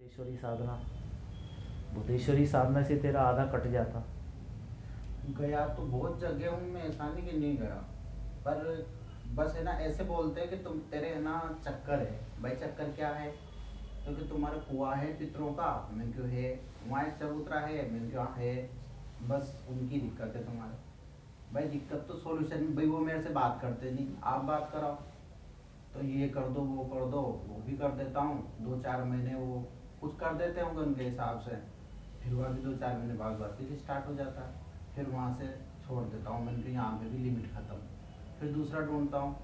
बुद्धेश्वरी साधना, बुद्धेश्वरी साधना से तेरा आधा कट जाता। गया तो बहुत जगह हूँ मैं, ऐसा नहीं कि नहीं गया। पर बस है ना, ऐसे बोलते हैं कि तुम तेरे है ना चक्कर है। भाई चक्कर क्या है? क्योंकि तुम्हारा कुआ है पितरों का, मैं क्यों है। वहाँ एक चबूतरा है, मैं क्यों है। बस उनकी दिक्कत है तुम्हारे। भाई दिक्कत तो सोल्यूशन, भाई वो मेरे से बात करते नहीं, आप बात कराओ। तो ये कर दो वो कर दो, वो भी कर देता हूँ। 2-4 महीने वो कुछ कर देते होंगे उनके हिसाब से। फिर वह भी 2-4 महीने बाद फिर स्टार्ट हो जाता है। फिर वहाँ से छोड़ देता हूँ, मैंने कहा यहाँ पे भी लिमिट ख़त्म। फिर दूसरा ढूंढता हूँ।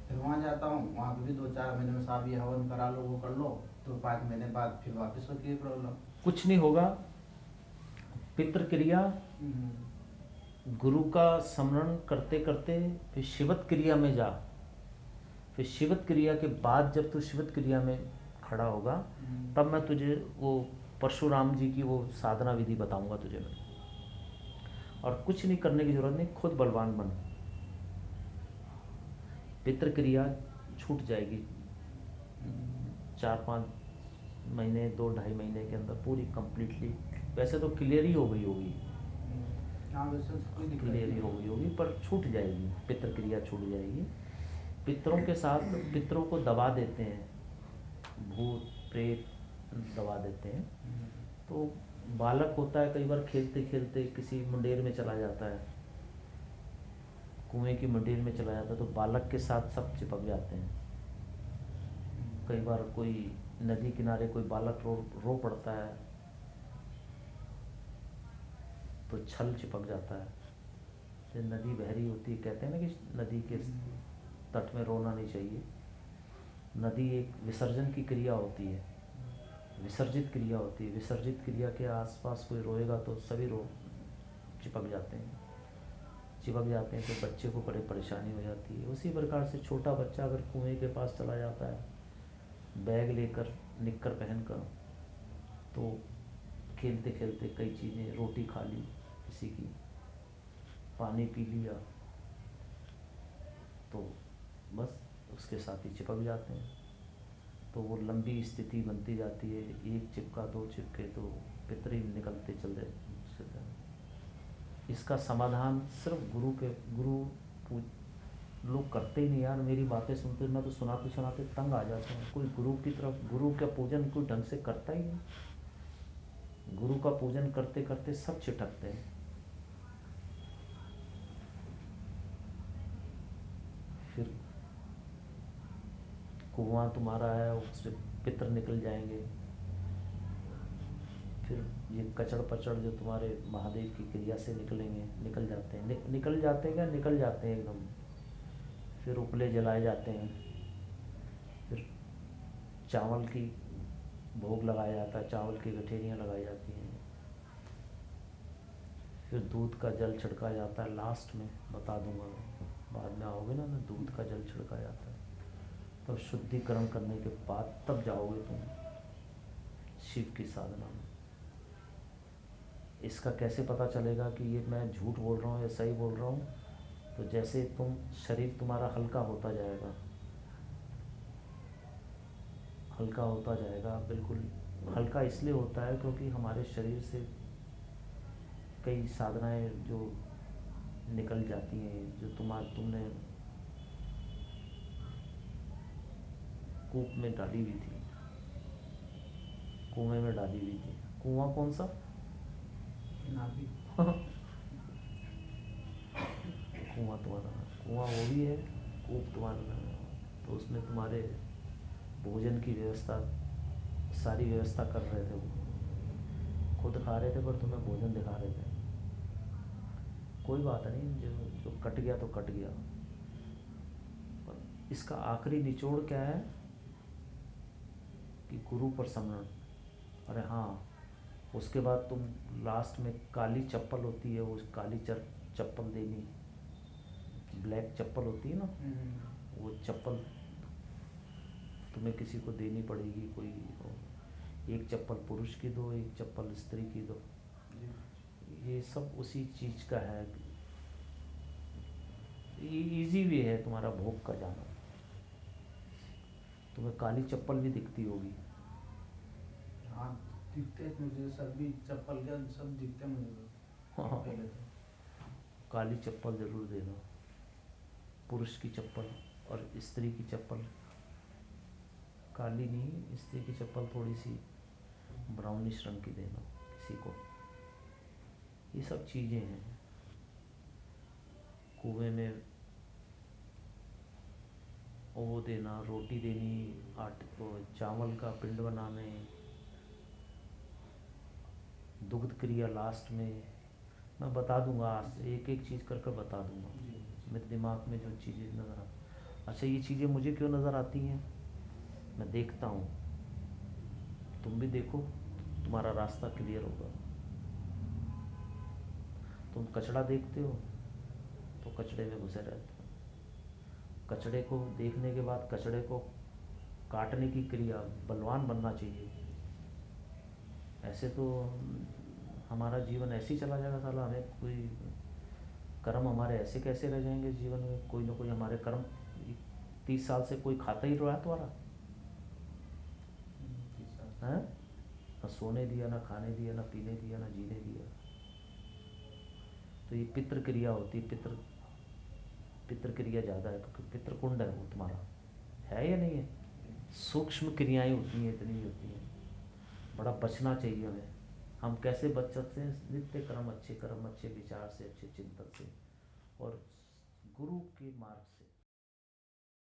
फिर वहाँ जाता हूँ, वहाँ पे भी 2-4 महीने में साहब ये हवन करा लो वो कर लो। तो 5 महीने बाद फिर वापस होती है प्रॉब्लम। कुछ नहीं होगा। पितृ क्रिया, गुरु का स्मरण करते करते फिर शिवत क्रिया में जा। फिर शिवत क्रिया के बाद जब तू शिवत क्रिया में खड़ा होगा तब मैं तुझे वो परशुराम जी की वो साधना विधि बताऊंगा तुझे मैं। और कुछ नहीं करने की जरूरत नहीं, खुद बलवान बन। पितृ क्रिया छूट जाएगी 4-5 महीने, 2-2.5 महीने के अंदर पूरी कंप्लीटली। वैसे तो क्लियर ही हो गई होगी, हाँ वैसे तो कोई दिक्कत क्लियर ही नहीं हो है। गई होगी, पर छूट जाएगी, पितृ क्रिया छूट जाएगी। पितरों के साथ पितरों को दबा देते हैं, भूत प्रेत दबा देते हैं। तो बालक होता है, कई बार खेलते खेलते किसी मुंडेर में चला जाता है, कुएं की मुंडेर में चला जाता है, तो बालक के साथ सब चिपक जाते हैं। कई बार कोई नदी किनारे कोई बालक रो पड़ता है तो छल चिपक जाता है। जब नदी बहरी होती है, कहते हैं ना कि नदी के तट में रोना नहीं चाहिए। नदी एक विसर्जन की क्रिया होती है, विसर्जित क्रिया होती है। विसर्जित क्रिया के आसपास कोई रोएगा तो सभी रो चिपक जाते हैं, चिपक जाते हैं। तो बच्चे को बड़ी परेशानी हो जाती है। उसी प्रकार से छोटा बच्चा अगर कुएं के पास चला जाता है बैग लेकर, निक्कर पहनकर, तो खेलते खेलते कई चीज़ें, रोटी खा ली किसी की, पानी पी लिया, तो बस उसके साथ ही चिपक जाते हैं। तो वो लंबी स्थिति बनती जाती है, एक चिपका दो चिपके तो पितरी निकलते चले। इसका समाधान सिर्फ गुरु लोग करते ही नहीं यार। मेरी बातें सुनते, मैं तो सुनाते सुनाते तंग आ जाता हूँ। कोई गुरु की तरफ, गुरु का पूजन कोई ढंग से करता ही नहीं। गुरु का पूजन करते करते सब छिटकते हैं। फिर कुआं तुम्हारा है, उससे पितर निकल जाएंगे। फिर ये कचड़ पचड़ जो तुम्हारे महादेव की क्रिया से निकलेंगे, निकल जाते हैं, निकल जाते हैं क्या, निकल जाते हैं एकदम। फिर उपले जलाए जाते हैं। फिर चावल की भोग लगाया जाता है, चावल की गठेरियाँ लगाई जाती हैं। फिर दूध का जल छिड़का जाता है। लास्ट में बता दूंगा, बाद में आओगे ना, दूध का जल छिड़का जाता है। तब शुद्धिकरण करने के बाद तब जाओगे तुम शिव की साधना में। इसका कैसे पता चलेगा कि ये मैं झूठ बोल रहा हूँ या सही बोल रहा हूँ? तो जैसे तुम, शरीर तुम्हारा हल्का होता जाएगा, हल्का होता जाएगा, बिल्कुल हल्का इसलिए होता है क्योंकि हमारे शरीर से कई साधनाएं जो निकल जाती हैं, जो तुमने कूप में डाली हुई थी, कुएं में डाली हुई थी। कुआं कौन सा? नाभि। कुआं तुम्हारा, कुआं वो भी है, कूप तुम्हारा। तो उसमें तुम्हारे भोजन की व्यवस्था, सारी व्यवस्था कर रहे थे वो, खुद खा रहे थे पर तुम्हें भोजन दिखा रहे थे। कोई बात नहीं, जो जो कट गया तो कट गया। पर इसका आखिरी निचोड़ क्या है कि गुरु पर समरण। अरे हाँ, उसके बाद तुम लास्ट में काली चप्पल होती है, वो काली चप्पल देनी, ब्लैक चप्पल होती है ना, वो चप्पल तुम्हें किसी को देनी पड़ेगी। कोई एक चप्पल पुरुष की दो, एक चप्पल स्त्री की दो। ये सब उसी चीज़ का है। इजी वे है तुम्हारा भोग का जाना। तुम्हें काली चप्पल भी दिखती होगी। हाँ दिखते हैं मुझे, सभी चप्पल के सब दिखते हैं मुझे तो हाँ, पहले तो। काली चप्पल ज़रूर देना, पुरुष की चप्पल और स्त्री की चप्पल काली नहीं, स्त्री की चप्पल थोड़ी सी ब्राउनिश रंग की देना किसी को। ये सब चीज़ें हैं। कुएं में वो देना, रोटी देनी, चावल का पिंड बनाने, दुग्ध क्रिया लास्ट में। मैं बता दूंगा, आज से एक एक चीज़ कर कर बता दूंगा। मेरे दिमाग में जो चीज़ें नज़र अच्छा, ये चीज़ें मुझे क्यों नज़र आती हैं, मैं देखता हूँ, तुम भी देखो, तुम्हारा रास्ता क्लियर होगा। तुम कचड़ा देखते हो तो कचड़े में घुसे रहते हो, कचड़े को देखने के बाद कचड़े को काटने की क्रिया, बलवान बनना चाहिए। ऐसे तो हमारा जीवन ऐसे ही चला जाएगा साला, हमें कोई कर्म हमारे ऐसे कैसे रह जाएंगे जीवन में, कोई ना कोई हमारे कर्म। 30 साल से कोई खाता ही रहा है तुम्हारा, हैं? ना सोने दिया, ना खाने दिया, ना पीने दिया, ना जीने दिया। तो ये पितृ क्रिया होती है, पितृ क्रिया ज़्यादा है, क्योंकि पितृ कुंड है वो तुम्हारा, है या नहीं है? सूक्ष्म क्रियाएं होती हैं, इतनी होती हैं, बड़ा बचना चाहिए हमें। हम कैसे बच सकते हैं? नित्य कर्म, अच्छे विचार से, अच्छे चिंतन से और गुरु के मार्ग से।